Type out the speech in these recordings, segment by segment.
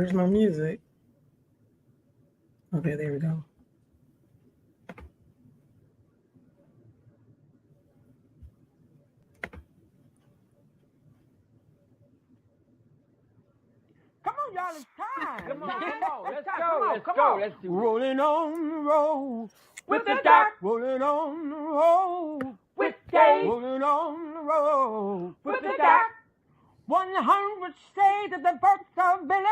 Where's my music? Okay, there we go. Come on, y'all, it's time. Come on, let's Come go, on, let's come go, on. let's do it. Rolling on the road With the doc, rolling on the road with Dave, rolling on the road with the doc. 100 shades of the possibilities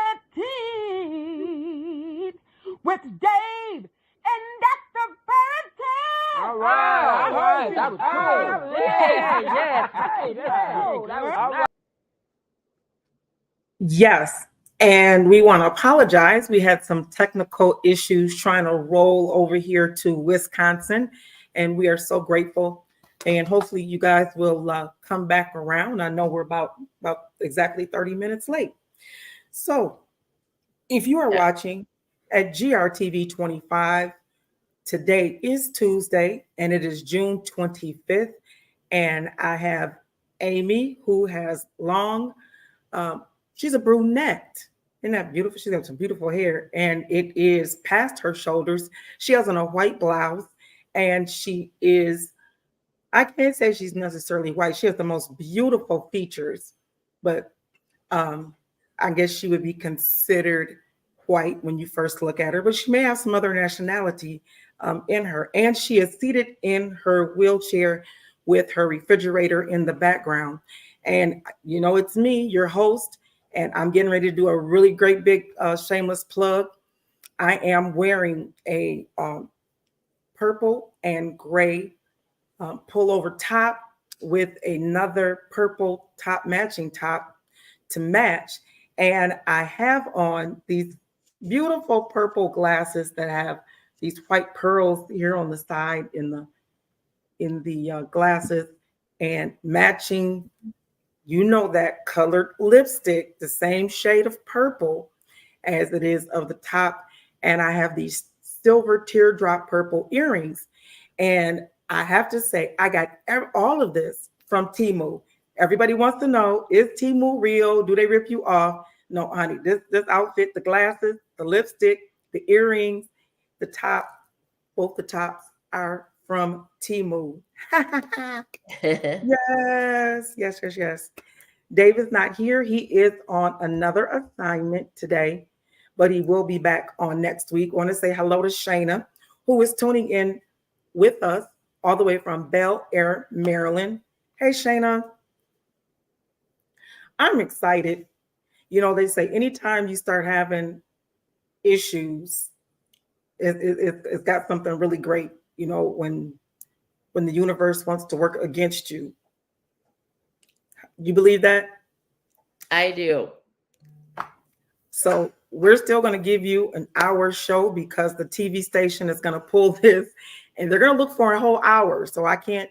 with Dave and Dr. Burton. All right, that was cool. Yeah, yes. Hey, That was all right. Yes. And we want to apologize. We had some technical issues trying to roll over here to Wisconsin, and we are so grateful. And hopefully, you guys will come back around. I know we're about exactly 30 minutes late. So, if you are watching at GRTV 25, today is Tuesday, and it is June 25th. And I have Amy, who has long, she's a brunette. Isn't that beautiful? She's got some beautiful hair, and it is past her shoulders. She has on a white blouse, and she is, I can't say she's necessarily white. She has the most beautiful features, but I guess she would be considered white when you first look at her, but she may have some other nationality in her. And she is seated in her wheelchair with her refrigerator in the background. And you know, it's me, your host, and I'm getting ready to do a really great big shameless plug. I am wearing a purple and gray pullover top with another purple top, matching top to match. And I have on these beautiful purple glasses that have these white pearls here on the side in the glasses, and matching, you know, that colored lipstick, the same shade of purple as it is of the top. And I have these silver teardrop purple earrings. And I have to say, I got all of this from Temu. Everybody wants to know, is Temu real? Do they rip you off? No, honey, this outfit, the glasses, the lipstick, the earrings, the top, both the tops are from Temu. Yes. Dave is not here. He is on another assignment today, but he will be back on next week. I want to say hello to Shayna, who is tuning in with us all the way from Bel Air, Maryland. Hey, Shayna. I'm excited. You know, they say anytime you start having issues, it's got something really great. You know, when the universe wants to work against you. You believe that? I do. So we're still going to give you an hour show because the TV station is going to pull this, and they're going to look for a whole hour. So I can't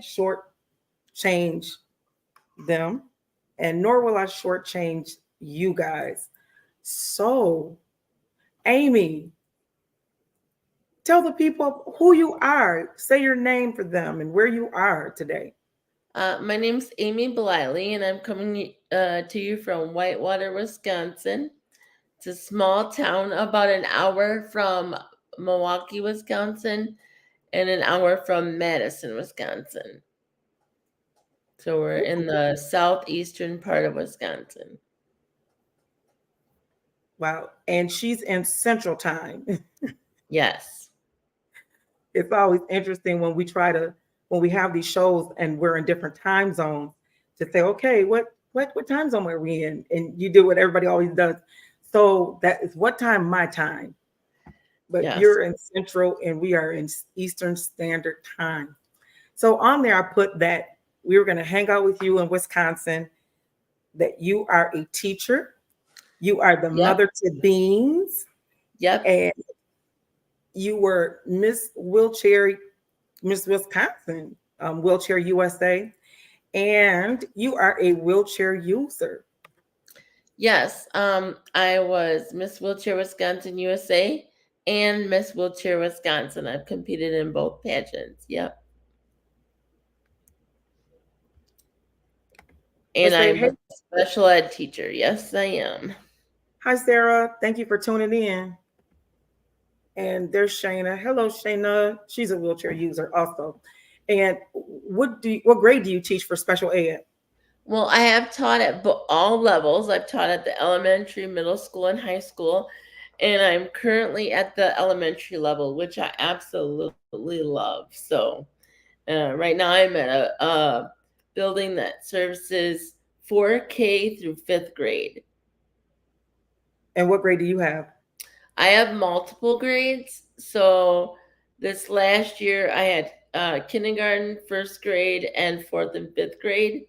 short change them, and nor will I shortchange you guys. So, Amy, tell the people who you are. Say your name for them and where you are today. My name's Amy Bleile, and I'm coming to you from Whitewater, Wisconsin. It's a small town about an hour from Milwaukee, Wisconsin, and an hour from Madison, Wisconsin. So we're in the southeastern part of Wisconsin. Wow. And she's in Central Time. Yes. It's always interesting when we have these shows and we're in different time zones to say, okay, what time zone are we in? And you do what everybody always does. So that is what time my time. But Yes. You're in Central and we are in Eastern Standard Time. So on there, I put that we were going to hang out with you in Wisconsin, that you are a teacher. You are the mother to beans. Yep. And you were Miss Wisconsin, Wheelchair USA. And you are a wheelchair user. Yes. I was Miss Wheelchair Wisconsin USA and Miss Wheelchair Wisconsin. I've competed in both pageants. Yep. And I'm a special ed teacher. Yes, I am. Hi, Sarah. Thank you for tuning in. And there's Shayna. Hello, Shayna. She's a wheelchair user also. And what grade do you teach for special ed? Well, I have taught at all levels. I've taught at the elementary, middle school, and high school. And I'm currently at the elementary level, which I absolutely love. So right now I'm at a building that services 4K through 5th grade. And what grade do you have? I have multiple grades. So this last year I had kindergarten, 1st grade, and 4th and 5th grade.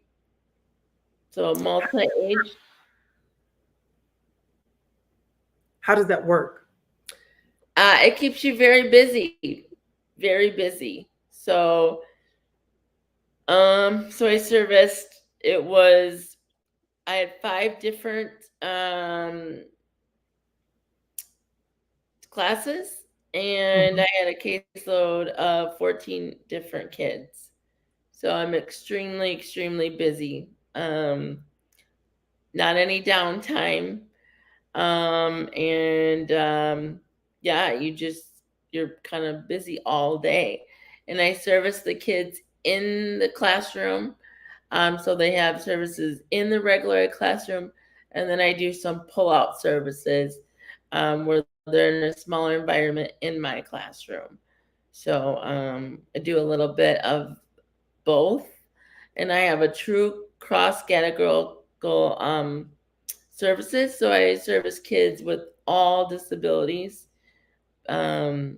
So multi-age. How does that work? It keeps you very busy, very busy. So I serviced. I had 5 different classes, and I had a caseload of 14 different kids. So I'm extremely, extremely busy. Not any downtime. Yeah, you're kind of busy all day. And I service the kids in the classroom. So they have services in the regular classroom, and then I do some pull-out services where they're in a smaller environment in my classroom. So I do a little bit of both, and I have a true cross-categorical services. So I service kids with all disabilities, a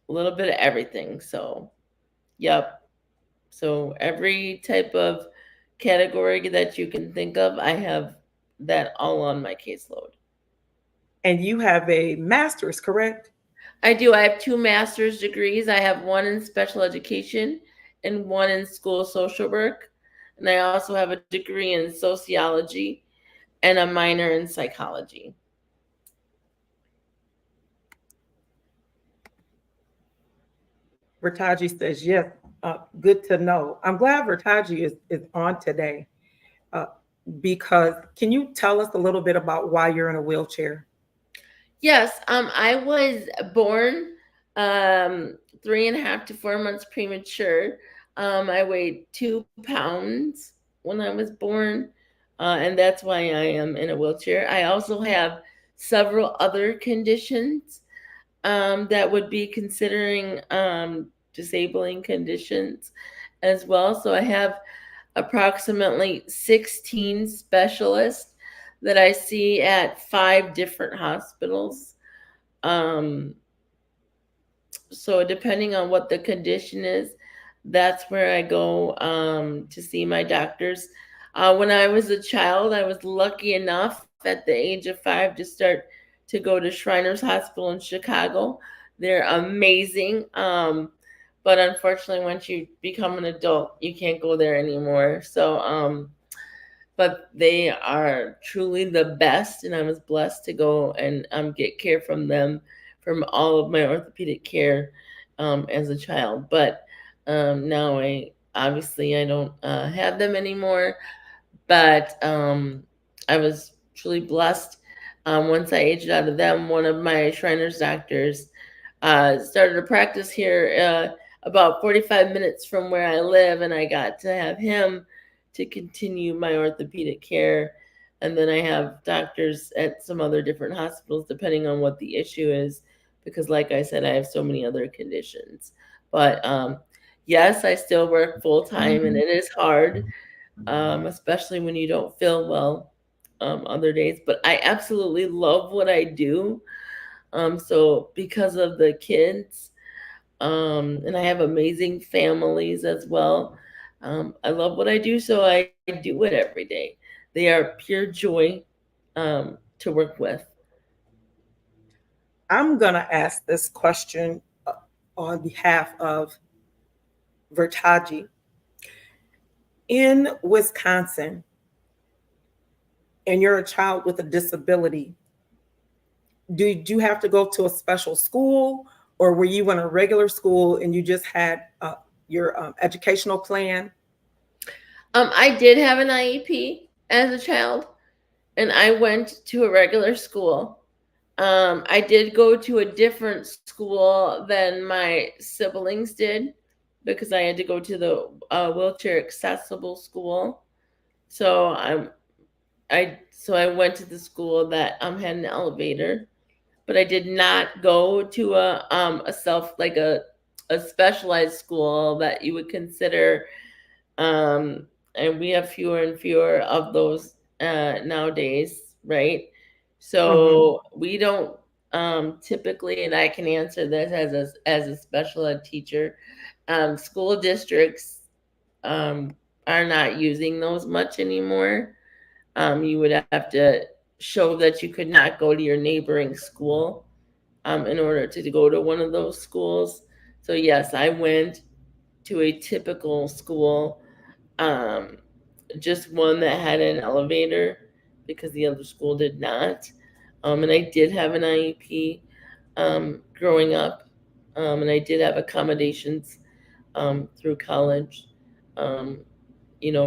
little bit of everything. So, yep. So every type of category that you can think of, I have that all on my caseload. And you have a master's, correct? I do. I have 2 master's degrees. I have one in special education and one in school social work. And I also have a degree in sociology and a minor in psychology. Vertaji says, yes, good to know. I'm glad Vertaji is on today uh, because can you tell us a little bit about why you're in a wheelchair? Yes, I was born 3.5 to 4 months premature. I weighed 2 pounds when I was born, and that's why I am in a wheelchair. I also have several other conditions that would be considering disabling conditions as well. So I have approximately 16 specialists that I see at 5 different hospitals. Um, so depending on what the condition is, that's where I go to see my doctors. When I was a child, I was lucky enough at the age of 5 to start to go to Shriners Hospital in Chicago. They're amazing. But unfortunately, once you become an adult, you can't go there anymore. But they are truly the best, and I was blessed to go and get care from them, from all of my orthopedic care as a child. But now I don't have them anymore, but I was truly blessed. Once I aged out of them, one of my Shriners doctors started a practice here about 45 minutes from where I live, and I got to have him to continue my orthopedic care. And then I have doctors at some other different hospitals, depending on what the issue is, because, like I said, I have so many other conditions. But yes, I still work full time, and it is hard, especially when you don't feel well other days. But I absolutely love what I do. So because of the kids, and I have amazing families as well. I love what I do, so I do it every day. They are pure joy to work with. I'm going to ask this question on behalf of Vertaji. In Wisconsin, and you're a child with a disability, did you have to go to a special school, or were you in a regular school and you just had your educational plan? I did have an IEP as a child, and I went to a regular school. I did go to a different school than my siblings did because I had to go to the wheelchair accessible school. So I went to the school that had an elevator, but I did not go to a self like a specialized school that you would consider, and we have fewer and fewer of those nowadays, right? Mhm. So we don't typically, and I can answer this as a special ed teacher, school districts are not using those much anymore. You would have to show that you could not go to your neighboring school in order to go to one of those schools. So yes, I went to a typical school, um, just one that had an elevator because the other school did not. And I did have an IEP growing up, and I did have accommodations through college. Um,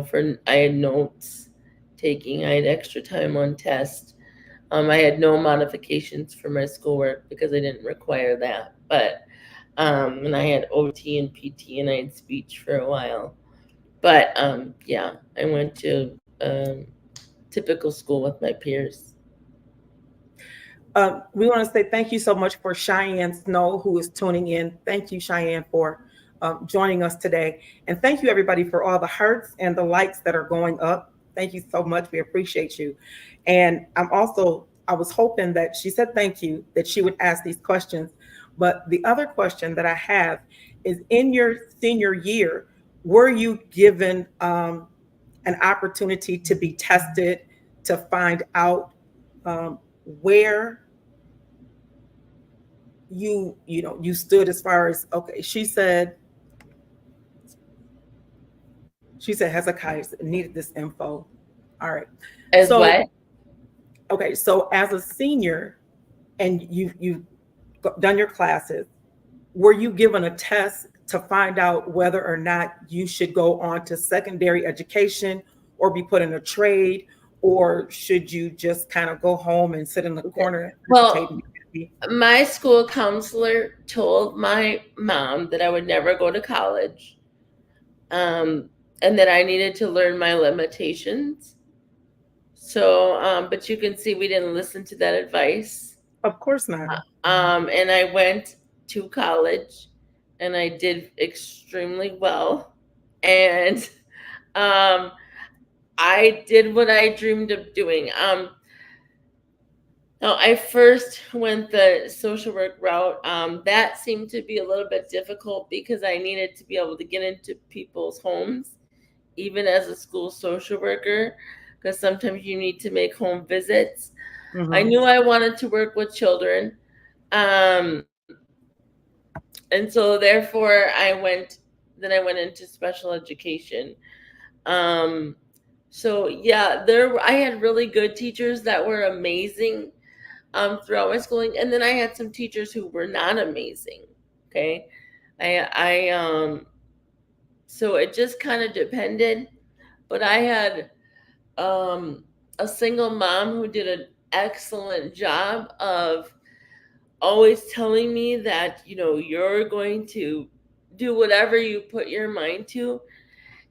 for I had notes taking, I had extra time on test. I had no modifications for my schoolwork because I didn't require that. But and I had OT and PT and I had speech for a while. But yeah, I went to typical school with my peers. We want to say thank you so much for Cheyenne Snow, who is tuning in. Thank you, Cheyenne, for joining us today. And thank you, everybody, for all the hearts and the likes that are going up. Thank you so much. We appreciate you. And I was hoping that she said thank you, that she would ask these questions. But the other question that I have is, in your senior year, were you given an opportunity to be tested to find out where you stood as far as, okay, she said Hezekiah needed this info. All right. As So what? okay, so as a senior and you've done your classes, were you given a test to find out whether or not you should go on to secondary education or be put in a trade, or should you just kind of go home and sit in the Okay. corner and vegetate Well, and be happy? my school counselor told my mom that I would never go to college, um, and that I needed to learn my limitations. So, but you can see we didn't listen to that advice. Of course not. And I went to college and I did extremely well. And um, I did what I dreamed of doing. Now, I first went the social work route. That seemed to be a little bit difficult because I needed to be able to get into people's homes, even as a school social worker, because sometimes you need to make home visits. I Mhm. knew I wanted to work with children. Um, and so therefore I went into special education. Um, so yeah, I had really good teachers that were amazing throughout my schooling, and then I had some teachers who were not amazing. Okay, I so it just kind of depended, but I had a single mom who did an excellent job of always telling me that you're going to do whatever you put your mind to,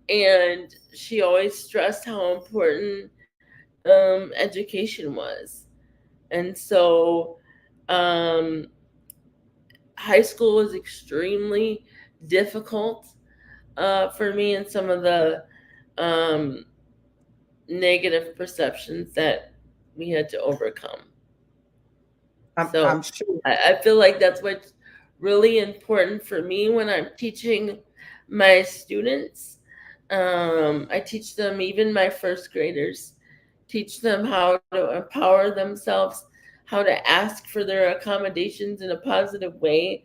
and she always stressed how important education was. And so um, high school was extremely difficult for me, and some of the um, negative perceptions that we had to overcome. I'm So sure. I feel like that's what's really important for me when I'm teaching my students. I teach them, even my first graders, teach them how to empower themselves, how to ask for their accommodations in a positive way.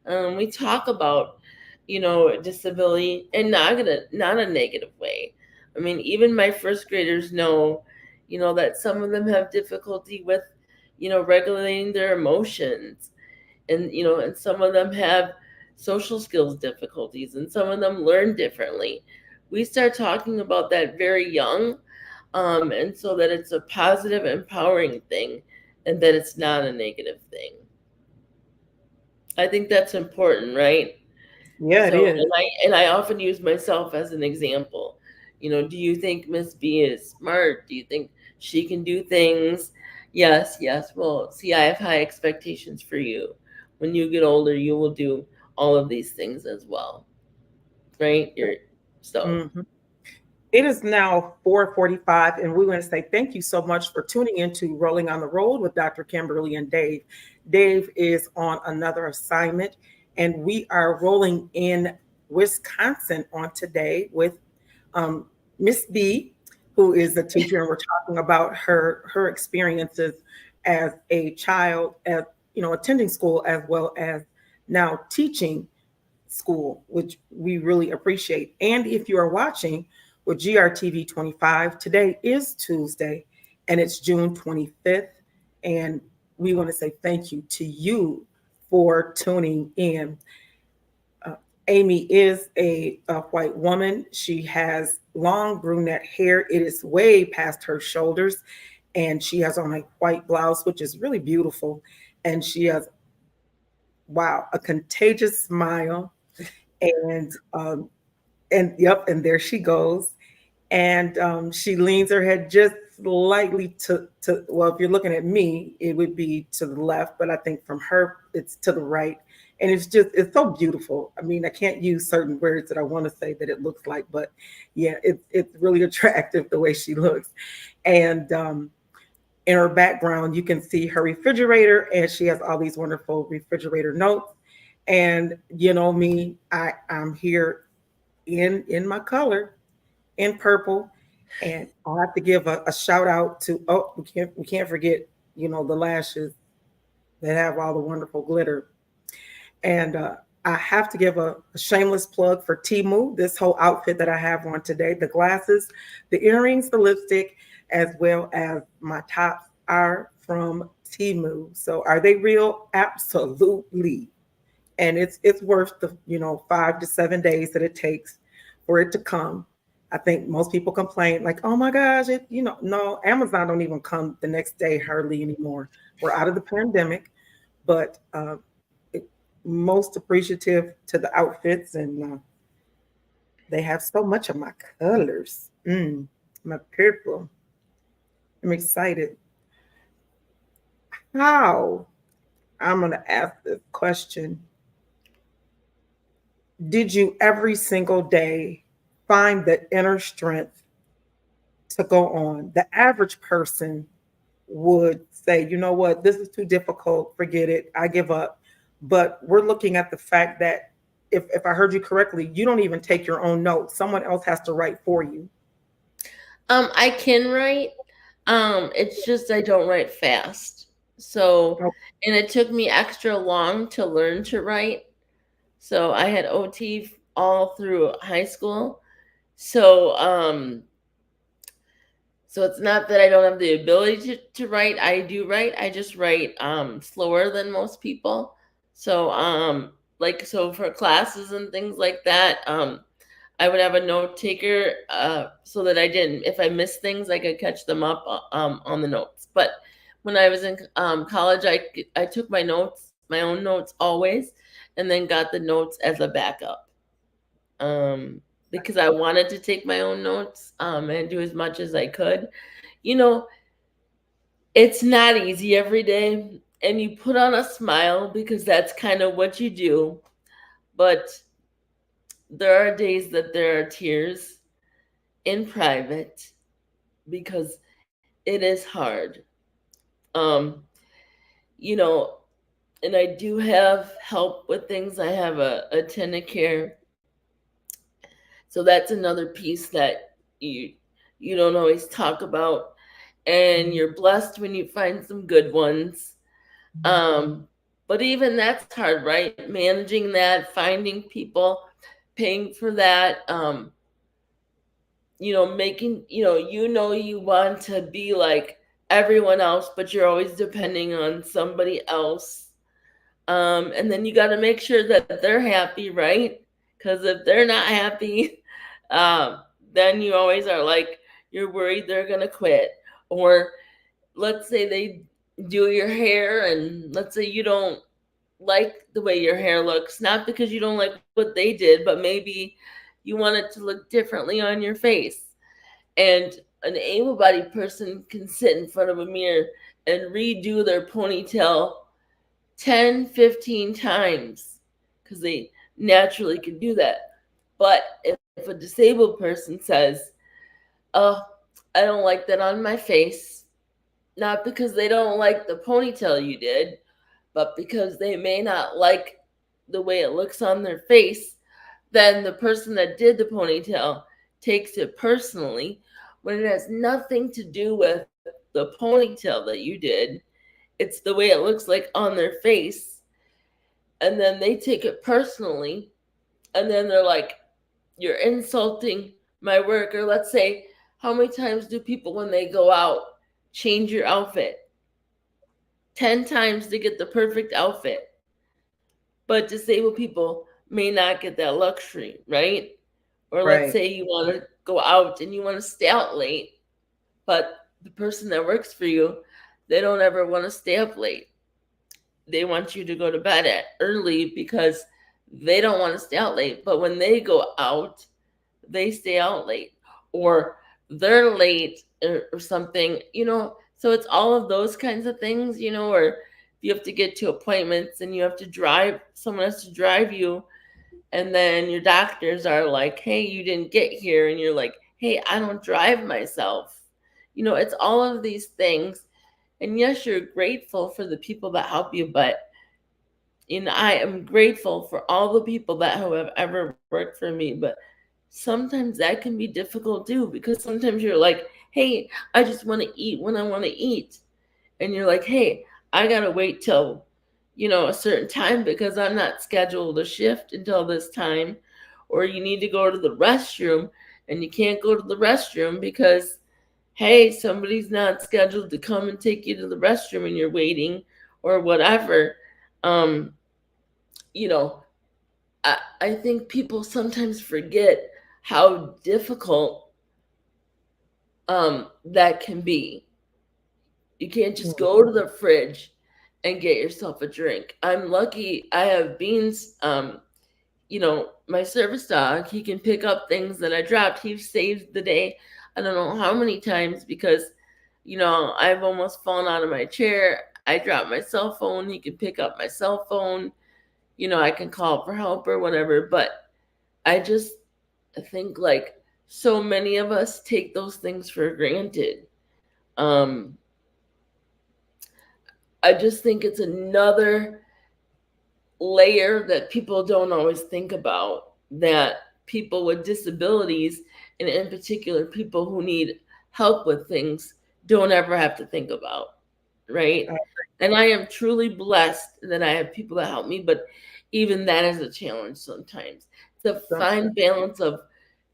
We talk about, disability and not a negative way. I mean, even my first graders know, that some of them have difficulty with, regulating their emotions, and and some of them have social skills difficulties, and some of them learn differently. We start talking about that very young, and so that it's a positive, empowering thing, and that it's not a negative thing. I think that's important, right? Yeah, it So, is. and I often use myself as an example. Do you think Miss B is smart? Do you think she can do things? Yes, yes. Well, see, I have high expectations for you. When you get older, you will do all of these things as well, right? So. Mhm. It is now 4:45, and we want to say thank you so much for tuning into Rolling on the Road with Dr. Kimberly and Dave. Dave is on another assignment, and we are rolling in Wisconsin on today with Miss B, who is a teacher, and we're talking about her experiences as a child, at attending school as well as now teaching school, which we really appreciate. And if you are watching with GRTV 25, today is Tuesday and it's June 25th. And we want to say thank you to you for tuning in. Amy is a white woman. She has long brunette hair. It is way past her shoulders. And she has on a white blouse, which is really beautiful. And she has, wow, a contagious smile. And yep, and there she goes. And she leans her head just slightly to well, if you're looking at me, it would be to the left, but I think from her it's to the right. And it's so beautiful. I mean, I can't use certain words that I want to say that it looks like, but yeah, it's really attractive the way she looks. And in her background, you can see her refrigerator, and she has all these wonderful refrigerator notes. And you know me, I'm here in my color, in purple. And I'll have to give a shout out to, oh, we can't forget, the lashes that have all the wonderful glitter. And I have to give a shameless plug for Timu, this whole outfit that I have on today, the glasses, the earrings, the lipstick, as well as my tops are from Timu. So are they real? Absolutely. And it's worth the 5 to 7 days that it takes for it to come. I think most people complain like, oh my gosh, no, Amazon don't even come the next day hardly anymore. We're out of the pandemic, but most appreciative to the outfits, and they have so much of my colors. My purple. I'm excited. How? I'm gonna ask this question. Did you every single day find the inner strength to go on? The average person would say, you know what, this is too difficult, forget it, I give up. But we're looking at the fact that if I heard you correctly, you don't even take your own notes. Someone else has to write for you. I can write. It's just I don't write fast. So, Oh, and it took me extra long to learn to write. So I had OT all through high school. So, so it's not that I don't have the ability to write. I do write. I just write slower than most people. So like so for classes and things like that, I would have a note taker so that I didn't, if I missed things, I could catch them up on the notes. But when I was in college, I took my notes, my own notes always, and then got the notes as a backup because I wanted to take my own notes and do as much as I could. You know, it's not easy every day, and you put on a smile because that's kind of what you do. But there are days that there are tears in private because it is hard. Um, you know, and I do have help with things. I have a tenant care. So that's another piece that you don't always talk about. And you're blessed when you find some good ones. But even that's hard, right? Managing that, finding people, paying for that, making, you want to be like everyone else, but you're always depending on somebody else. And then you got to make sure that they're happy, right? Because if they're not happy, then you always are like, you're worried they're going to quit. Or let's say they do your hair, and let's say you don't like the way your hair looks, not because you don't like what they did, but maybe you want it to look differently on your face. And an able-bodied person can sit in front of a mirror and redo their ponytail 10, 15 times because they naturally can do that. But if a disabled person says, oh, I don't like that on my face, not because they don't like the ponytail you did, but because they may not like the way it looks on their face, then the person that did the ponytail takes it personally when it has nothing to do with the ponytail that you did. It's the way it looks like on their face. And then they take it personally. And then they're like, you're insulting my work. Or let's say, how many times do people, when they go out, change your outfit? 10 times to get the perfect outfit. But disabled people may not get that luxury, right? Or let's Right. say you want to go out and you want to stay out late, but the person that works for you, they don't ever want to stay up late. They want you to go to bed at early because they don't want to stay out late. But when they go out, they stay out late, or they're late, or something, So it's all of those kinds of things, or you have to get to appointments and you have to drive, someone has to drive you, and then your doctors are like, hey, you didn't get here, and you're like, hey, I don't drive myself. It's all of these things. And yes, you're grateful for the people that help you, but I am grateful for all the people that have ever worked for me. But sometimes that can be difficult too, because sometimes you're like, hey, I just want to eat when I want to eat. And you're like, hey, I got to wait till, a certain time because I'm not scheduled a shift until this time. Or you need to go to the restroom and you can't go to the restroom because, hey, somebody's not scheduled to come and take you to the restroom and you're waiting or whatever. Um, you know, I think people sometimes forget how difficult that can be. You can't just go to the fridge and get yourself a drink. I'm lucky I have Beans. My service dog, he can pick up things that I dropped. He saved the day I don't know how many times because, I've almost fallen out of my chair. I dropped my cell phone. He can pick up my cell phone. I can call for help or whatever. But I just think like so many of us take those things for granted. Um, I just think it's another layer that people don't always think about, that people with disabilities, and in particular people who need help with things, don't ever have to think about, right? And I am truly blessed that I have people that help me, but even that is a challenge sometimes. It's a fine balance of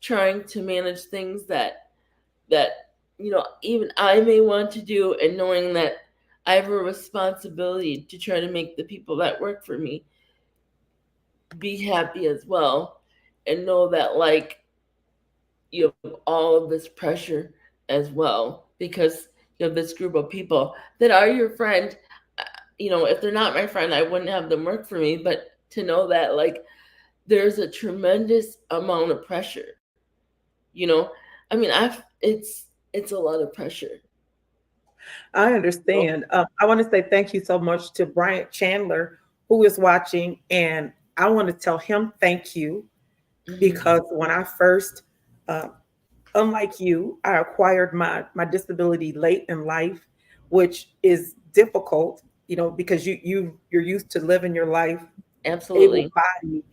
trying to manage things that even I may want to do, and knowing that I have a responsibility to try to make the people that work for me be happy as well, and know that like you have all of this pressure as well because you have this group of people that are your friend. If they're not my friend, I wouldn't have them work for me, but to know that like there's a tremendous amount of pressure. I mean, it's a lot of pressure. I understand. I want to say thank you so much to Bryant Chandler, who is watching, and I want to tell him thank you because when I first, uh, unlike you, I acquired my disability late in life, which is difficult, because you're used to living your life able Absolutely. bodied,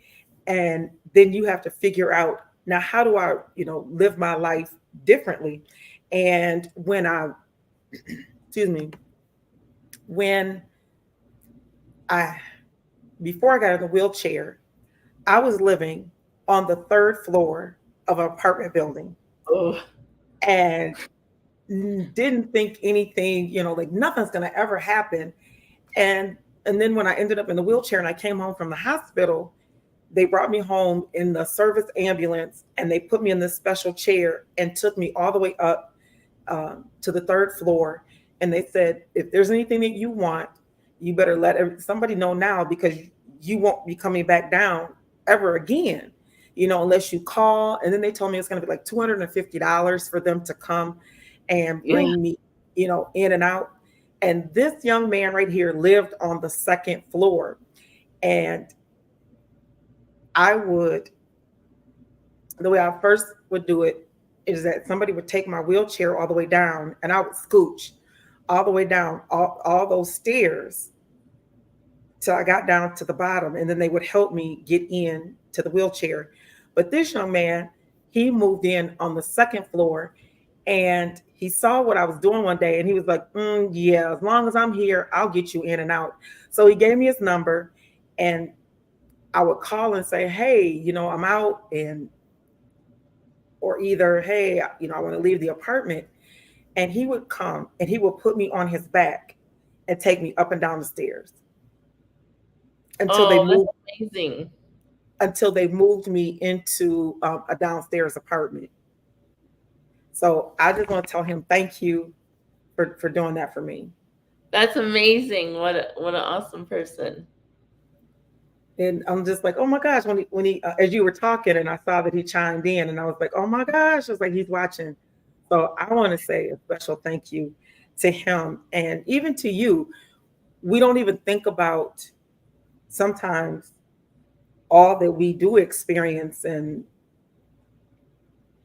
and then you have to figure out now how do I, live my life differently. And when I, excuse me, when I before I got in the wheelchair, I was living on the third floor of an apartment building Oh, and didn't think anything, like nothing's gonna ever happen. And and then when I ended up in the wheelchair and I came home from the hospital, they brought me home in the service ambulance and they put me in this special chair and took me all the way up to the third floor, and they said, if there's anything that you want, you better let somebody know now, because you won't be coming back down ever again, unless you call. And then they told me it's going to be like $250 for them to come and Yeah. bring me, in and out. And this young man right here lived on the second floor. And the way I first would do it is that somebody would take my wheelchair all the way down, and I would scooch all the way down all those stairs till I got down to the bottom, and then they would help me get in to the wheelchair. But this young man, he moved in on the second floor, and he saw what I was doing one day, and he was like, yeah, as long as I'm here, I'll get you in and out. So he gave me his number, and I would call and say, hey, I'm out, or either, hey, I want to leave the apartment. And he would come and he would put me on his back and take me up and down the stairs until they moved that's amazing. me into a downstairs apartment. So I just want to tell him thank you for doing that for me. That's amazing. What an awesome person. And I'm just like, oh my gosh, when he as you were talking, and I saw that he chimed in, and I was like, oh my gosh, I was like, he's watching. So I want to say a special thank you to him, and even to you. We don't even think about sometimes all that we do experience, and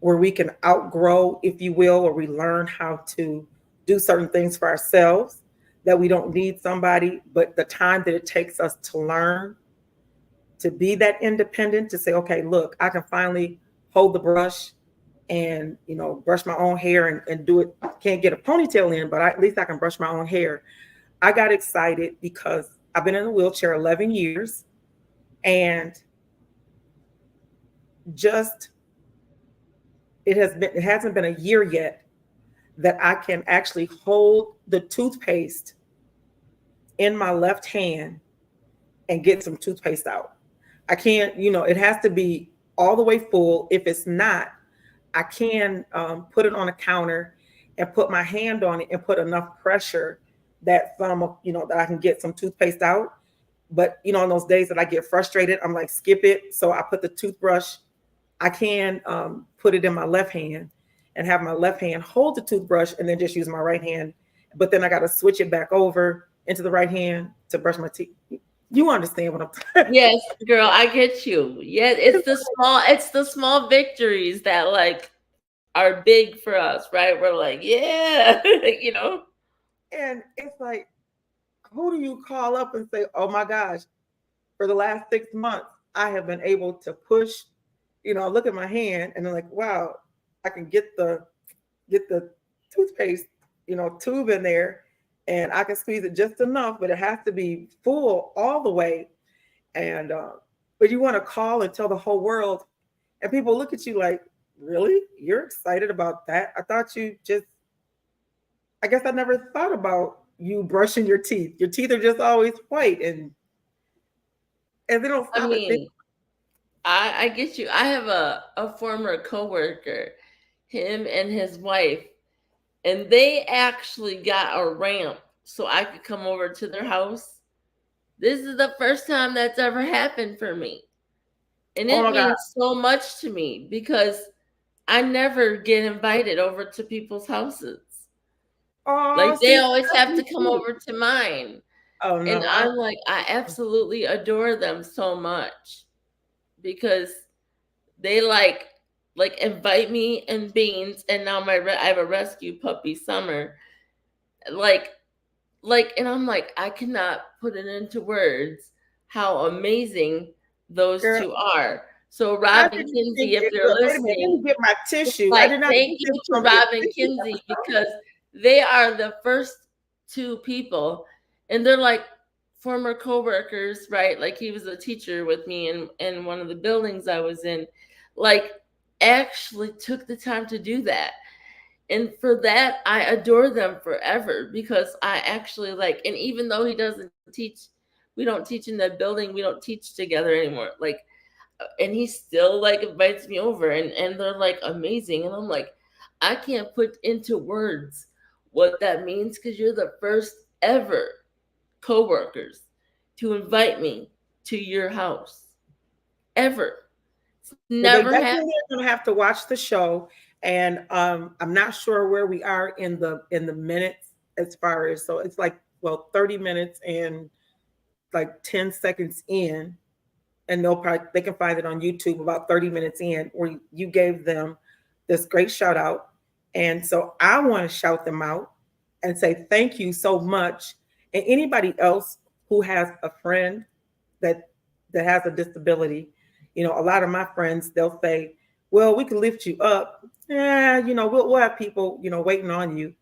where we can outgrow, if you will, or we learn how to do certain things for ourselves, that we don't need somebody, but the time that it takes us to learn to be that independent, to say, okay, look, I can finally hold the brush and, brush my own hair and do it. Can't get a ponytail in, but at least I can brush my own hair. I got excited because I've been in a wheelchair 11 years, and just, it hasn't been a year yet that I can actually hold the toothpaste in my left hand and get some toothpaste out. I can't, it has to be all the way full. If it's not, I can put it on a counter and put my hand on it and put enough pressure that that I can get some toothpaste out. But, on those days that I get frustrated, I'm like, skip it. So I put the toothbrush, I can put it in my left hand and have my left hand hold the toothbrush and then just use my right hand. But then I got to switch it back over into the right hand to brush my teeth. You understand what I'm saying? Yes, girl, I get you. Yeah, it's the small victories that like are big for us, right? We're like, yeah, And it's like, who do you call up and say, oh my gosh, for the last 6 months, I have been able to push, look at my hand and I'm like, wow, I can get the toothpaste, tube in there, and I can squeeze it just enough, but it has to be full all the way. And but you want to call and tell the whole world, and people look at you like, really? You're excited about that? I thought I guess I never thought about you brushing your teeth. Your teeth are just always white, and they don't I stop and think. mean, I get you. I have a former coworker, him and his wife, and they actually got a ramp so I could come over to their house. This is the first time that's ever happened for me. And Oh it my God. means so much to me because I never get invited over to people's houses. Oh, Like they see, always have to me come too. over to mine. Oh And no, I'm like, I absolutely adore them so much because they like invite me and Beans, and now I have a rescue puppy, Summer. Like, and I'm like, I cannot put it into words how amazing those girl, two are. So I Rob and didn't Kinsey, think if it. they're Girl, wait a minute, let listening, me get my tissue. I like, did not thank think this you was to gonna be a Rob and tissue. Kinsey because they are the first two people, and they're like former co-workers, right? Like he was a teacher with me in one of the buildings I was in, like actually took the time to do that. And for that, I adore them forever because I actually like, and even though he doesn't teach, we don't teach in that building, we don't teach together anymore. And he still like invites me over, and they're like amazing. And I'm like, I can't put into words what that means because you're the first ever coworkers to invite me to your house ever. It's Well, they never happened. definitely are going to have to watch the show, and I'm not sure where we are in the minutes as far as, so it's like, well, 30 minutes and like 10 seconds in, and they can find it on YouTube about 30 minutes in, where you gave them this great shout out, and so I want to shout them out and say thank you so much, and anybody else who has a friend that has a disability. A lot of my friends, they'll say, well, we can lift you up. Yeah, we'll have people, waiting on you.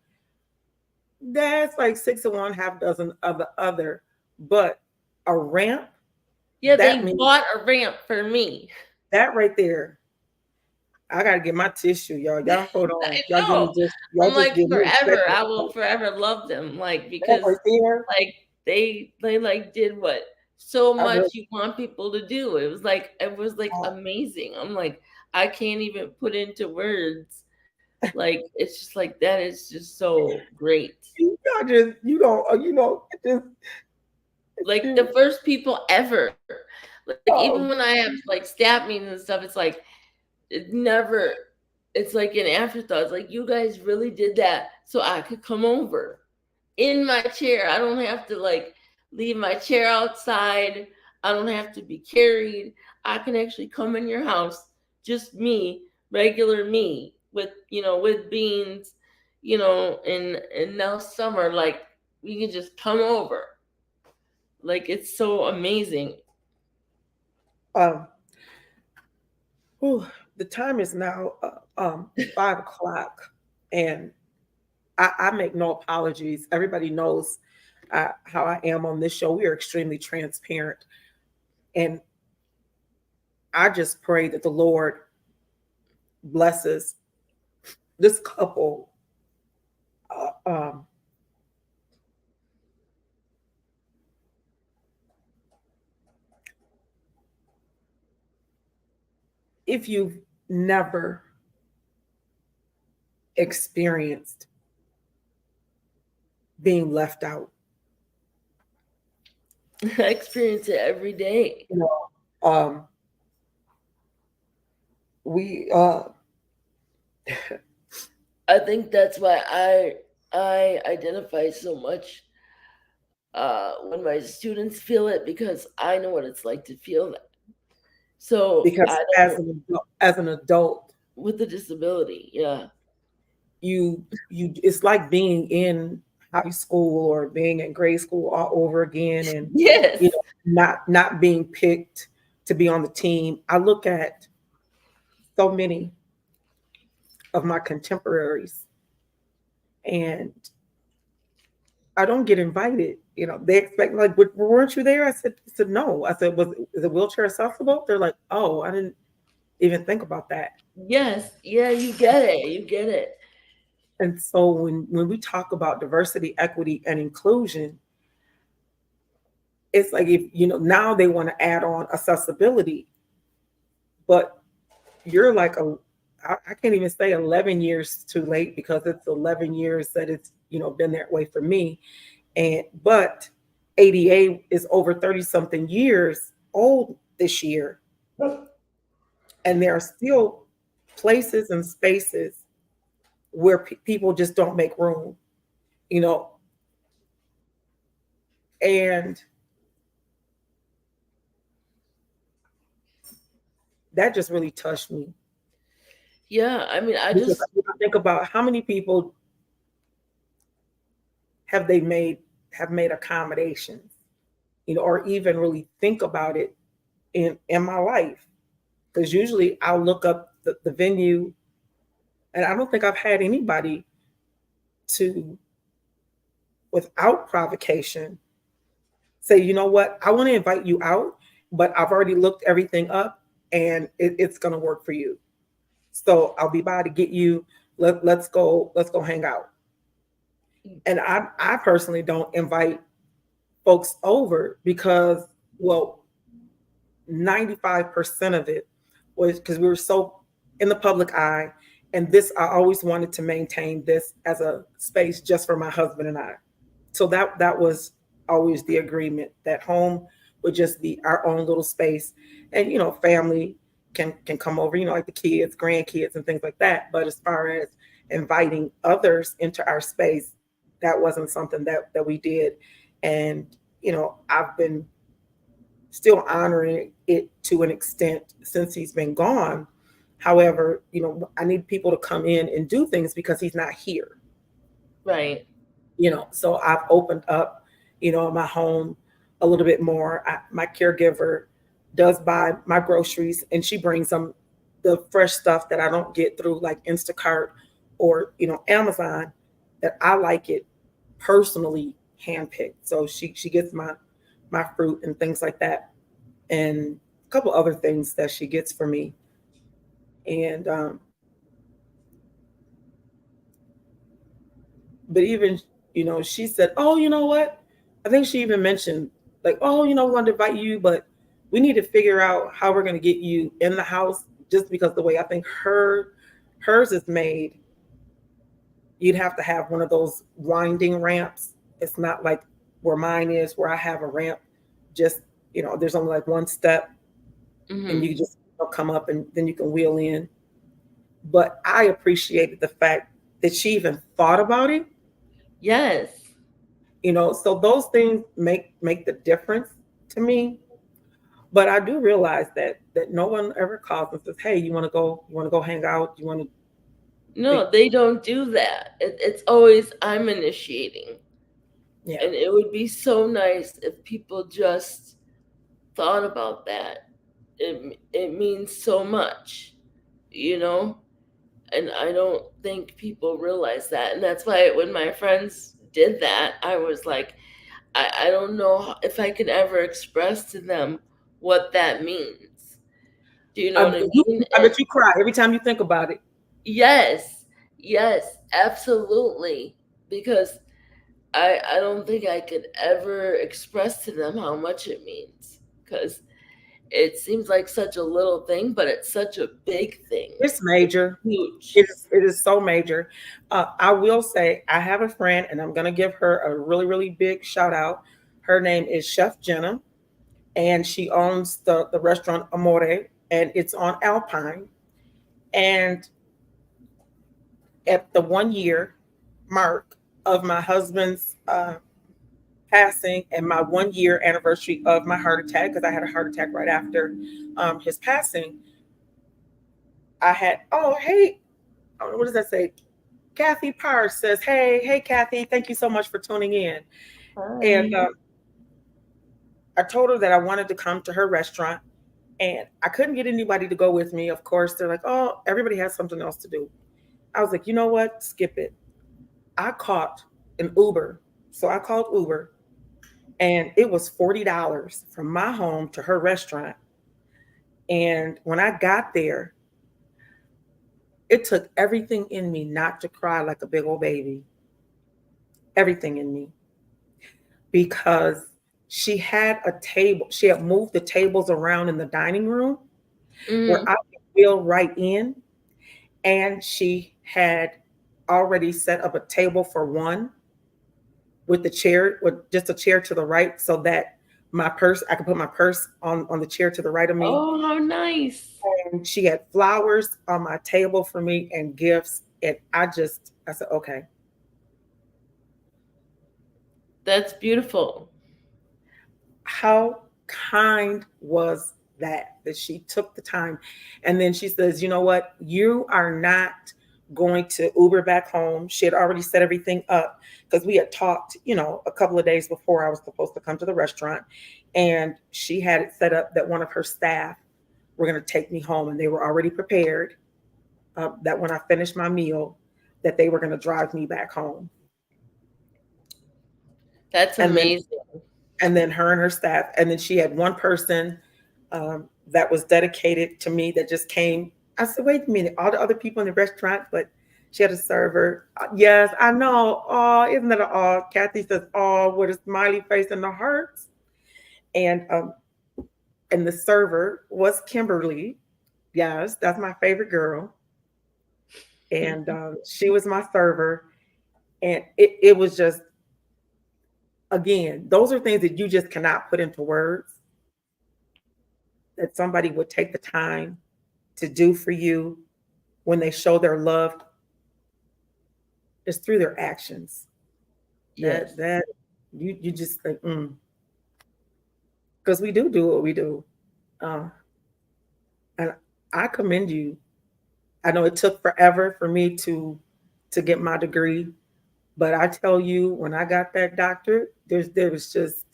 That's like six of one, half dozen of the other. But a ramp, Yeah, that they means bought a ramp for me. that right there. I gotta get my tissue, y'all. Y'all hold I on. Y'all give me know. y'all I'm just like give me a forever. second. I will forever love them. Like That because right there. like they like did what so I much really, you want people to do. It was like amazing. I'm like I can't even put into words. Like it's just like that is just so great. y'all just you don't just Like the first people ever. Like even when oh, I have like staff meetings and stuff, it's like it never it's like an afterthought. It's like you guys really did that so I could come over in my chair. I don't have to like leave my chair outside. I don't have to be carried. I can actually come in your house, just me, regular me, with beans, and now summer, like you can just come over. Like it's so amazing. um whew, the time is now 5 o'clock, and I make no apologies. Everybody knows how I am on this show. We are extremely transparent, and I just pray that the Lord blesses this couple. Uh, um, if you've never experienced being left out, I experience it every day. you know, we I think that's why I identify so much when my students feel it because I know what it's like to feel that. So because I don't as an adult, with the disability. Yeah. you it's like being in high school or being in grade school all over again, and Yes. not being picked to be on the team. I look at so many of my contemporaries, and I don't get invited. They expect, like, weren't you there? I said no. I said, is the wheelchair accessible? They're like, oh, I didn't even think about that. Yes. Yeah. You get it. You get it. And so when we talk about diversity, equity, and inclusion, it's like, if now they want to add on accessibility, but you're like I can't even say 11 years too late, because it's 11 years that it's been that way for me. But ADA is over 30 something years old this year, and there are still places and spaces where people just don't make room, you know and that just really touched me, Yeah. I mean, I because just I think about how many people have they made have made accommodations, or even really think about it in my life. Because usually I'll look up the venue, and I don't think I've had anybody to, without provocation, say, you know what, I want to invite you out, but I've already looked everything up, and it's going to work for you. So I'll be by to get you. Let's go hang out. And I personally don't invite folks over because, well, 95% of it was because we were so in the public eye, And this, I always wanted to maintain this as a space just for my husband and I. So that was always the agreement, that home would just be our own little space. And family can come over, like the kids, grandkids and things like that. But as far as inviting others into our space, that wasn't something that we did. And I've been still honoring it to an extent since he's been gone. However, I need people to come in and do things because he's not here. Right. So I've opened up, my home a little bit more. My caregiver does buy my groceries, and she brings them the fresh stuff that I don't get through like Instacart or, Amazon, that I like it personally handpicked. So she gets my fruit and things like that, and a couple other things that she gets for me. And but even she said, oh, you know what, I think she even mentioned, like, oh, we want to invite you, but we need to figure out how we're going to get you in the house, just because the way I think hers is made, you'd have to have one of those winding ramps. It's not like where mine is, where I have a ramp, just there's only like one step, and you just come up and then you can wheel in. But I appreciated the fact that she even thought about it. Yes. So those things make the difference to me. But I do realize that no one ever calls and says, hey, you want to go hang out, you want to. No, they don't do that. It's always I'm initiating. Yeah. And it would be so nice if people just thought about that. It means so much, and I don't think people realize that. And that's why when my friends did that, I was like, I don't know if I could ever express to them what that means. Do you know what I mean? I bet you cry every time you think about it. Yes, absolutely. Because I don't think I could ever express to them how much it means. Because it seems like such a little thing, but it's such a big thing. It's major. Huge. It is so major. I will say I have a friend, and I'm going to give her a really, really big shout out. Her name is Chef Jenna, and she owns the restaurant Amore, and it's on Alpine. And at the 1 year mark of my husband's passing, and my 1 year anniversary of my heart attack, because I had a heart attack right after his passing, I had, oh, hey, what does that say? Kathy Parr says, hey, Kathy, thank you so much for tuning in. Hi. And I told her that I wanted to come to her restaurant, and I couldn't get anybody to go with me. Of course, they're like, oh, everybody has something else to do. I was like, you know what? Skip it. I caught an Uber. So I called Uber, and it was $40 from my home to her restaurant. And when I got there, it took everything in me not to cry like a big old baby. Everything in me. Because she had a table, she had moved the tables around in the dining room where I could wheel right in. And she had already set up a table for one with the chair, with just a chair to the right, so that I could put my purse on the chair to the right of me. Oh, how nice. And she had flowers on my table for me and gifts. And I said, okay. That's beautiful. How kind was that she took the time? And then she says, you know what? You are not going to Uber back home. She had already set everything up, because we had talked, a couple of days before I was supposed to come to the restaurant. And she had it set up that one of her staff were going to take me home, and they were already prepared that when I finished my meal, that they were going to drive me back home. That's amazing. And then her and her staff, and then she had one person that was dedicated to me that just came. I said, wait a minute, all the other people in the restaurant, but she had a server. Yes, I know. Oh, isn't that all? Kathy says, oh, with a smiley face and the hearts. And the server was Kimberly. Yes, that's my favorite girl. and she was my server, and it was just, again, those are things that you just cannot put into words, that somebody would take the time to do for you when they show their love is through their actions. Yes. That you just think, because we do what we do, and I commend you. I know it took forever for me to get my degree, but I tell you, when I got that doctorate, there was just,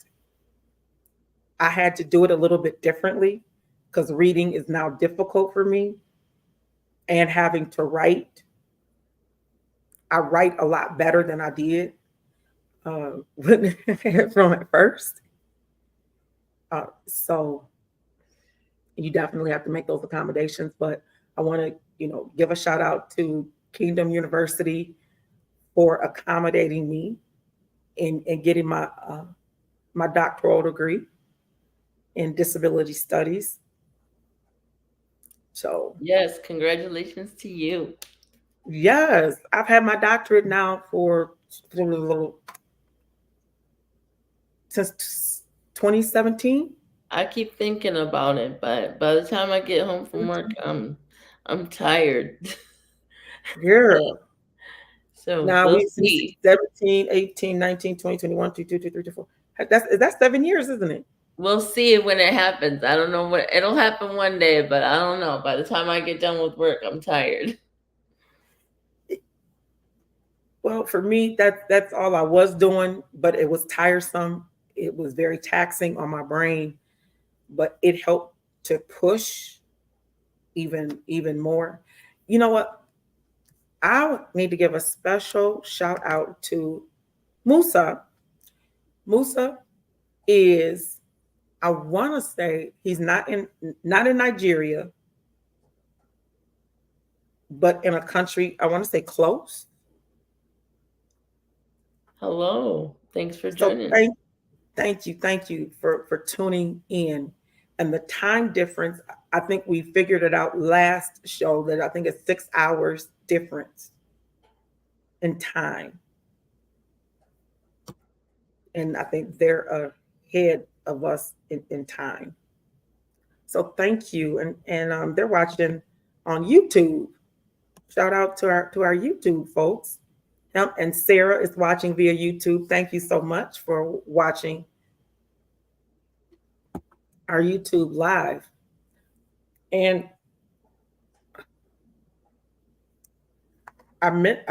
I had to do it a little bit differently because reading is now difficult for me, and having to write. I write a lot better than I did from at first. So you definitely have to make those accommodations. But I want to, give a shout out to Kingdom University for accommodating me in getting my doctoral degree in disability studies. So Yes, congratulations to you. yes, I've had my doctorate now since 2017. I keep thinking about it, but by the time I get home from work, I'm tired. Yeah. So Now we'll we see. 17, 18, 19, 20, 21, 22, 23, 24. That's 7 years, isn't it? We'll see when it happens. I don't know what it'll happen one day, but I don't know. By the time I get done with work, I'm tired. Well, for me, that's all I was doing, but it was tiresome. It was very taxing on my brain, but it helped to push even more. You know what? I need to give a special shout out to Musa. Musa is, I want to say he's not in Nigeria, but in a country, I want to say close. Hello. Thanks for So joining. thank you for tuning in. And the time difference, I think we figured it out last show that I think it's 6 hours difference in time. And I think they're ahead of us in time. So thank you. And they're watching on YouTube. Shout out to our YouTube folks. And Sarah is watching via YouTube. Thank you so much for watching our YouTube live. And I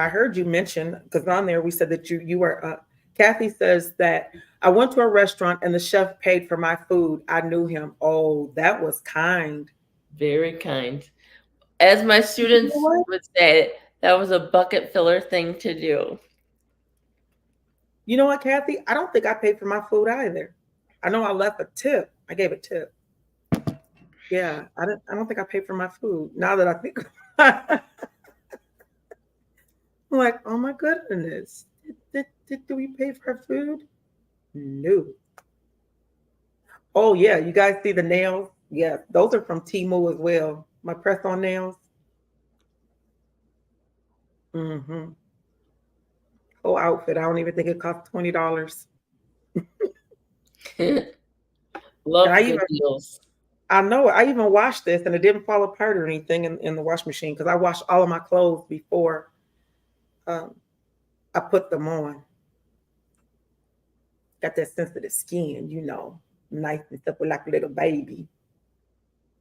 heard you mention, because on there we said that you were Kathy says that I went to a restaurant and the chef paid for my food. I knew him. Oh, that was kind. Very kind. As my students You know what? would say, that was a bucket filler thing to do. You know what, Kathy? I don't think I paid for my food either. I know I left a tip. I gave a tip. Yeah, I don't think I paid for my food. Now that I think I'm like, oh my goodness. Did we pay for our food? No. Oh yeah, you guys see the nails? Yeah, those are from Temu as well. My press-on nails. Mm-hmm. Whole outfit. I don't even think it cost $20. And Love good deals. I know I even washed this and it didn't fall apart or anything in the wash machine because I washed all of my clothes before um, I put them on. Got that sensitive skin, nice and stuff like a little baby.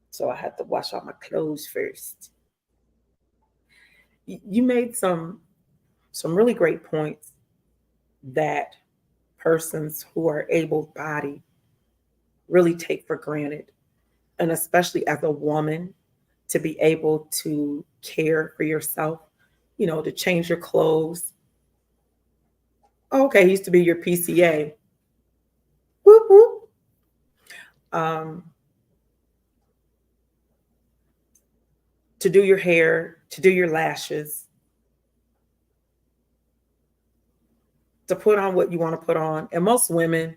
So I had to wash all my clothes first. You made some really great points that persons who are able-bodied really take for granted, and especially as a woman, to be able to care for yourself, to change your clothes. Okay, he used to be your PCA. Whoop, whoop. To do your hair, to do your lashes, to put on what you want to put on. And most women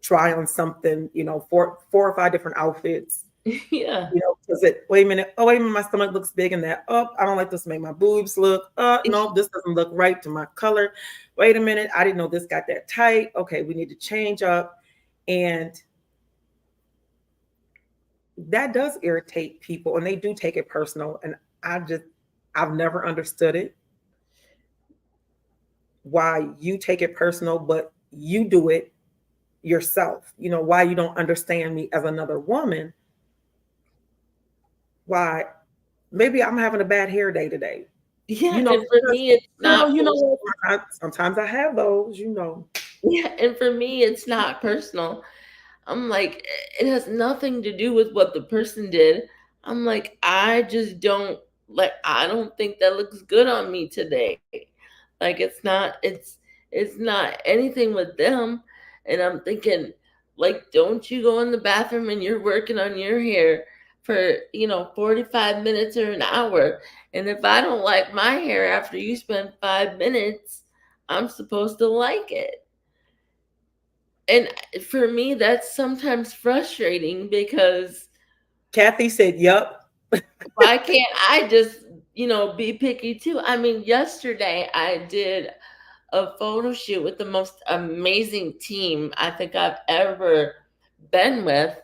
try on something, four or five different outfits Yeah. Because wait a minute, my stomach looks big in that. Oh, I don't like this to make my boobs look. No, this doesn't look right to my color. Wait a minute, I didn't know this got that tight. Okay, we need to change up. And that does irritate people, and they do take it personal. And I've never understood it, why you take it personal, but you do it yourself. Why you don't understand me as another woman. Why maybe I'm having a bad hair day today. Yeah, and for me, it's Girl, not personal. sometimes I have those. Yeah, and for me, it's not personal. I'm like, it has nothing to do with what the person did. I'm like, I don't think that looks good on me today. Like it's not anything with them. And I'm thinking, like, don't you go in the bathroom and you're working on your hair for, 45 minutes or an hour. And if I don't like my hair after you spend 5 minutes, I'm supposed to like it. And for me, that's sometimes frustrating because Kathy said, "Yup." why can't I just, be picky too? I mean, yesterday I did a photo shoot with the most amazing team I think I've ever been with.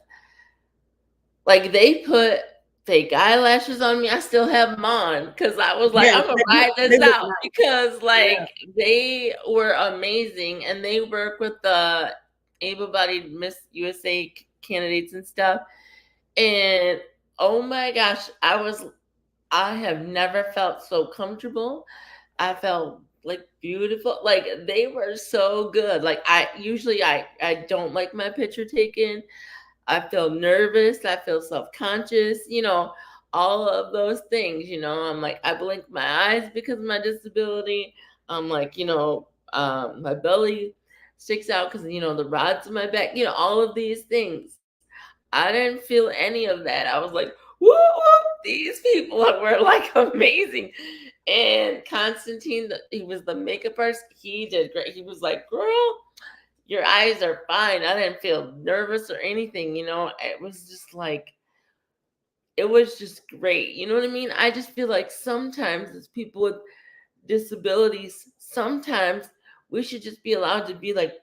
Like, they put fake eyelashes on me. I still have them on because I was like, Yeah, I'm gonna ride they this look out nice. because Yeah. they were amazing and they work with the able-bodied Miss USA candidates and stuff. And oh my gosh, I have never felt so comfortable. I felt like beautiful. Like, they were so good. Like, I don't like my picture taken. I feel nervous. I feel self-conscious, all of those things, I'm like, I blink my eyes because of my disability. I'm like, my belly sticks out because, the rods in my back, all of these things. I didn't feel any of that. I was like, woo, woo, these people were like amazing. And Constantine, he was the makeup artist. He did great. He was like, girl, your eyes are fine. I didn't feel nervous or anything, It was just like, it was just great. You know what I mean? I just feel like sometimes as people with disabilities, sometimes we should just be allowed to be like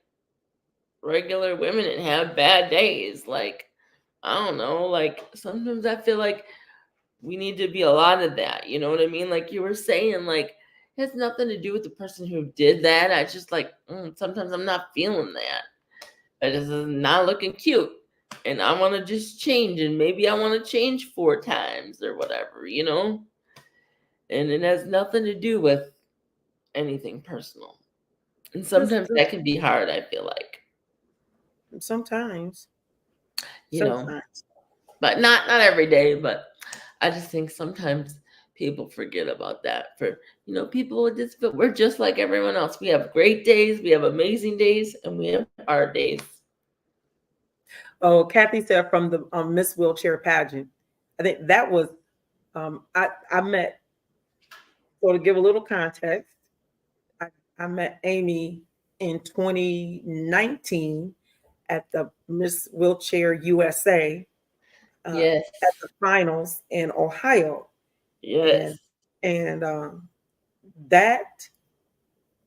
regular women and have bad days. Like, I don't know, like sometimes I feel like we need to be a lot of that. You know what I mean? Like you were saying, like, it has nothing to do with the person who did that. I just like, sometimes I'm not feeling that. It is not looking cute. And I want to just change, and maybe I want to change 4 times or whatever, And it has nothing to do with anything personal. And sometimes that can be hard, I feel like. Sometimes. But not every day, but I just think sometimes people forget about that. For people with disability, we're just like everyone else. We have great days, we have amazing days, and we have hard days. Oh, Kathy said from the Miss Wheelchair pageant. I think that was I met. So to give a little context, I met Amy in 2019 at the Miss Wheelchair USA Yes. at the finals in Ohio. Yes. And that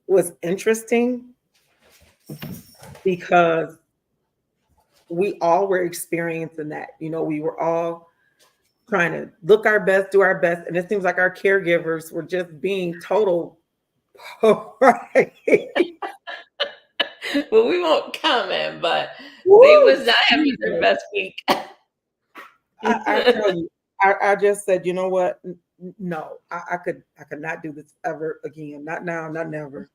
was interesting because we all were experiencing that. We were all trying to look our best, do our best. And it seems like our caregivers were just being total. Right. Well, we won't comment, but they was not having their best week. I tell you, I just said, you know what? No, I could not do this ever again. Not now, not never.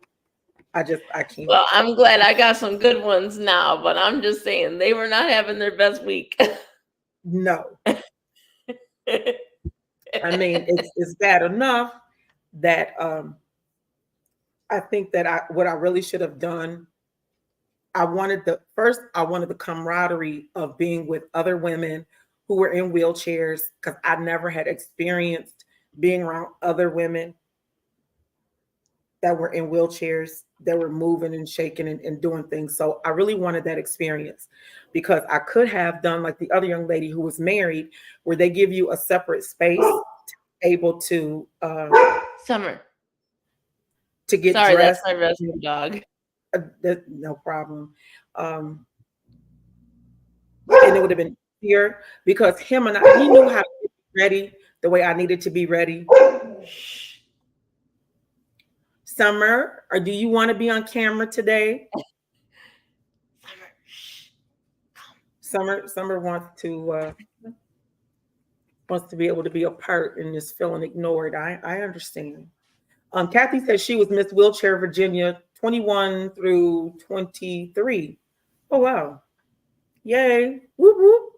I can't. Well, I'm glad I got some good ones now, but I'm just saying they were not having their best week. No. I mean, it's bad enough that I think that what I really should have done, I wanted the camaraderie of being with other women who were in wheelchairs, because I never had experienced being around other women that were in wheelchairs. they were moving and shaking and doing things. So I really wanted that experience because I could have done like the other young lady who was married, where they give you a separate space, able Summer. to get Sorry, that's dressed. my rescue dog. No problem. And it would have been easier because he knew how to get ready the way I needed to be ready. Summer, or do you want to be on camera today? Summer wants to be able to be a part and is feeling ignored. I understand. Kathy says she was Miss Wheelchair Virginia 21 through 23. Oh wow. Yay. Whoop whoop.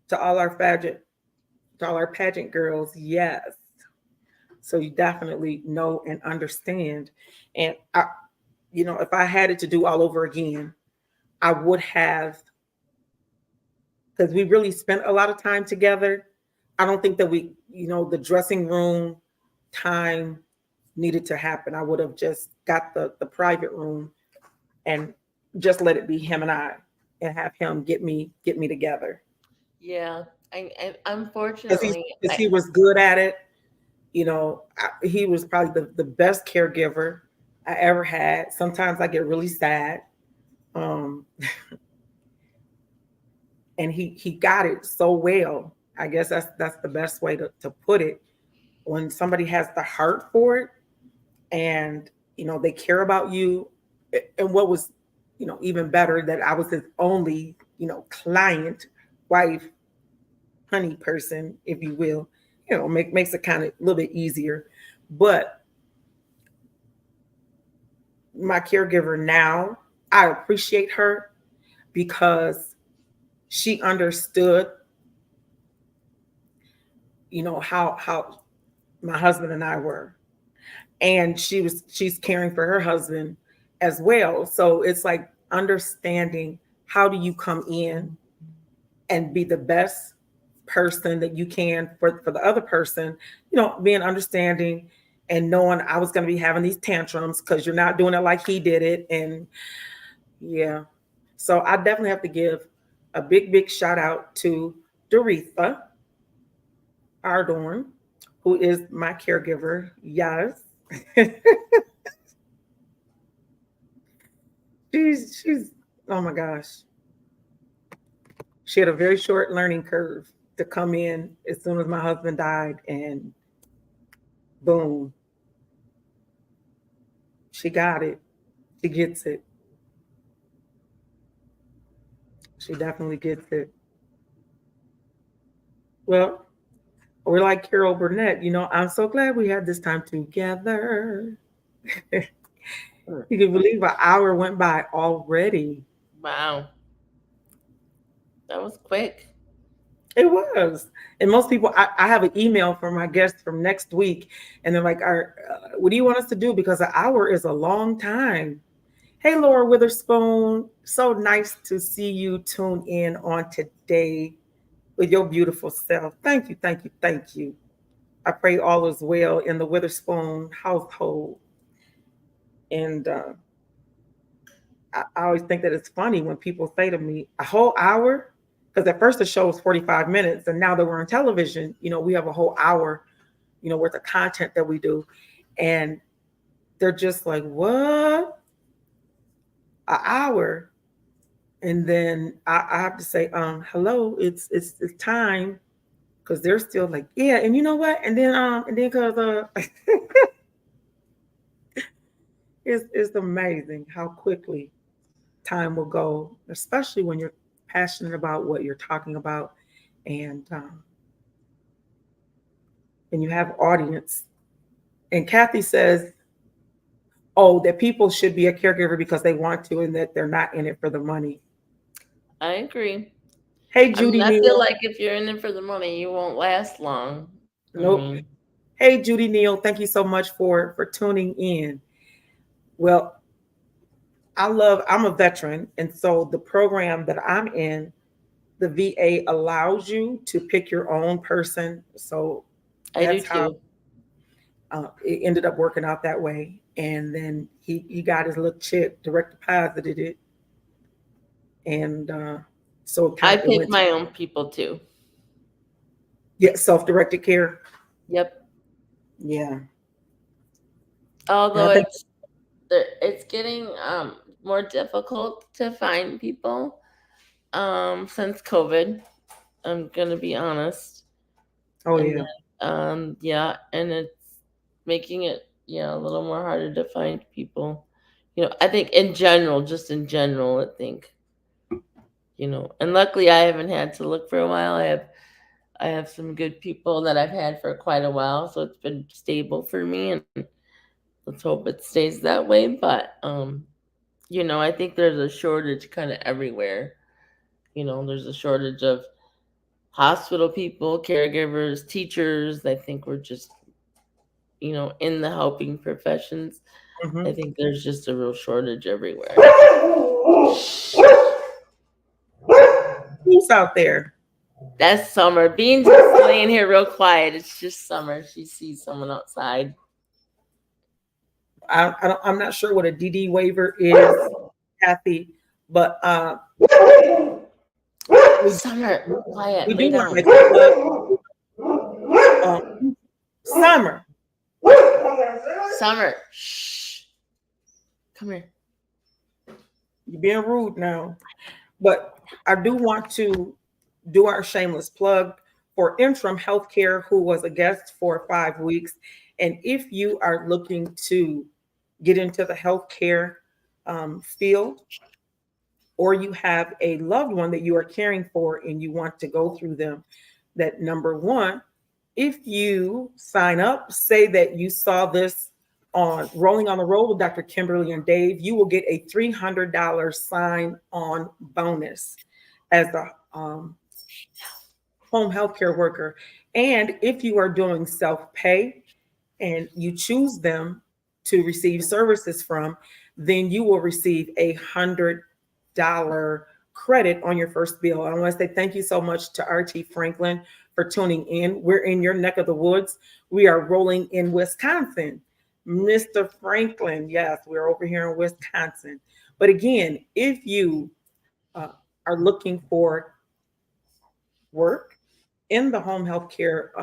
To all our pageant girls, yes. So you definitely know and understand. And I, if I had it to do all over again, I would have, because we really spent a lot of time together. I don't think that the dressing room time needed to happen. I would have just got the private room and just let it be him and I, and have him get me together. Yeah, I Because unfortunately, he was good at it. He was probably the best caregiver I ever had. Sometimes I get really sad. And he got it so well. I guess that's the best way to put it. When somebody has the heart for it, and they care about you. And what was even better, that I was his only client, wife, honey person, if you will. Makes it kind of a little bit easier. But my caregiver now, I appreciate her because she understood how my husband and I were, and she's caring for her husband as well. So it's like understanding, how do you come in and be the best person that you can for the other person, being understanding and knowing I was going to be having these tantrums because you're not doing it like he did it. And yeah, so I definitely have to give a big shout out to Doretha Ardorn, who is my caregiver. Yes. she's oh my gosh. She had a very short learning curve to come in as soon as my husband died, and boom, she got it. She gets it. She definitely gets it. Well, we're like Carol Burnett, I'm so glad we had this time together. You can believe an hour went by already. wow, that was quick. It was. And most people, I have an email from my guests from next week, and they're like, what do you want us to do? Because an hour is a long time. Hey, Laura Witherspoon, so nice to see you tune in on today with your beautiful self. Thank you, thank you, thank you. I pray all is well in the Witherspoon household. And I always think that it's funny when people say to me, a whole hour? Because at first the show was 45 minutes, and now that we're on television, we have a whole hour, worth of content that we do. And they're just like, what? An hour? And then I have to say, hello, it's time, because they're still like, yeah, and you know what? And then because it's amazing how quickly time will go, especially when you're passionate about what you're talking about, and you have audience. And Kathy says, oh, that people should be a caregiver because they want to, and that they're not in it for the money. I agree. Hey, Judy I Neal. feel like if you're in it for the money, you won't last long. Nope. Hey, Judy Neal, thank you so much for tuning in. Well, I'm a veteran, and so the program that I'm in, the VA allows you to pick your own person. So I do too. it ended up working out that way. And then he got his little check, direct deposited it. And so I it pick went to, my own people too. yeah, self-directed care. Yep. Yeah. And Although I think, it's getting more difficult to find people since COVID. I'm gonna be honest. oh And yeah. then, yeah, and it's making it a little more harder to find people. I think just in general, I think and luckily I haven't had to look for a while. I have some good people that I've had for quite a while, so it's been stable for me, and let's hope it stays that way. But I think there's a shortage kind of everywhere. There's a shortage of hospital people, caregivers, teachers. I think we're just in the helping professions. Mhm. I think there's just a real shortage everywhere. Who's out there? That's Summer. Bean's just laying here real quiet. It's just Summer. She sees someone outside. I'm not sure what a DD waiver is, Kathy, but Summer, quiet. we Lay do want to down. make a plug. Summer, Summer. Shh. Come here. you're being rude now. But I do want to do our shameless plug for Interim Healthcare, who was a guest for 5 weeks. And if you are looking to get into the healthcare field, or you have a loved one that you are caring for and you want to go through them, that number one, if you sign up, say that you saw this on Rolling on the Road with Dr. Kimberly and Dave, you will get a $300 sign-on bonus as the home healthcare worker. And if you are doing self-pay and you choose them to receive services from, then you will receive $100 credit on your first bill. I want to say thank you so much to RT Franklin for tuning in. We're in your neck of the woods. We are rolling in Wisconsin. Mr. Franklin, yes, we're over here in Wisconsin. But again, if you are looking for work in the home health care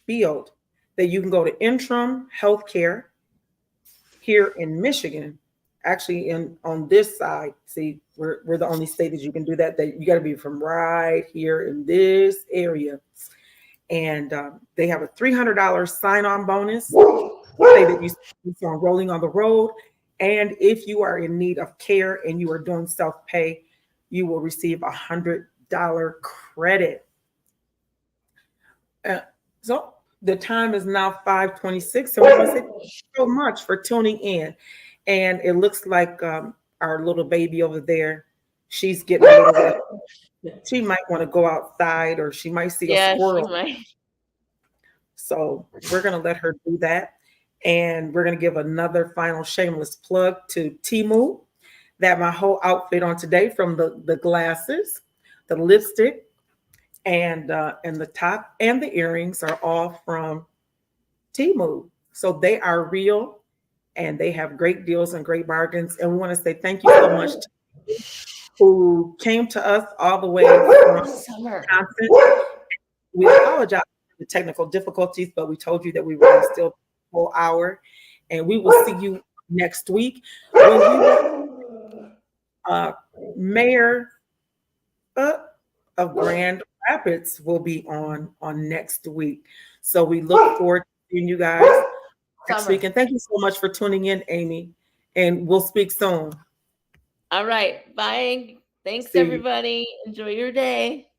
field, that you can go to Interim Healthcare here in Michigan. Actually, on this side, see, we're the only state that you can do that. That you got to be from right here in this area, and they have a $300 sign-on bonus. Say that you are Rolling on the Road, and if you are in need of care and you are doing self-pay, you will receive $100 credit. So the time is now 5:26. So we want to say thank you so much for tuning in. And it looks like our little baby over there, she's getting a little wet. She might want to go outside, or she might see a Yeah, she squirrel. might. So we're going to let her do that. And we're going to give another final shameless plug to Temu, that my whole outfit on today, from the glasses, the lipstick, and the top and the earrings, are all from Temu. So they are real, and they have great deals and great bargains. And we want to say thank you so much to you who came to us all the way from Summer. Wisconsin. We apologize for the technical difficulties, but we told you that we were still a full hour. And we will see you next week when we will, Mayor of Grand Rapids will be on next week. So we look forward to seeing you guys next Summer. week. And thank you so much for tuning in, Amy. And we'll speak soon. All right. Bye. Thanks, See you. everybody. Enjoy your day.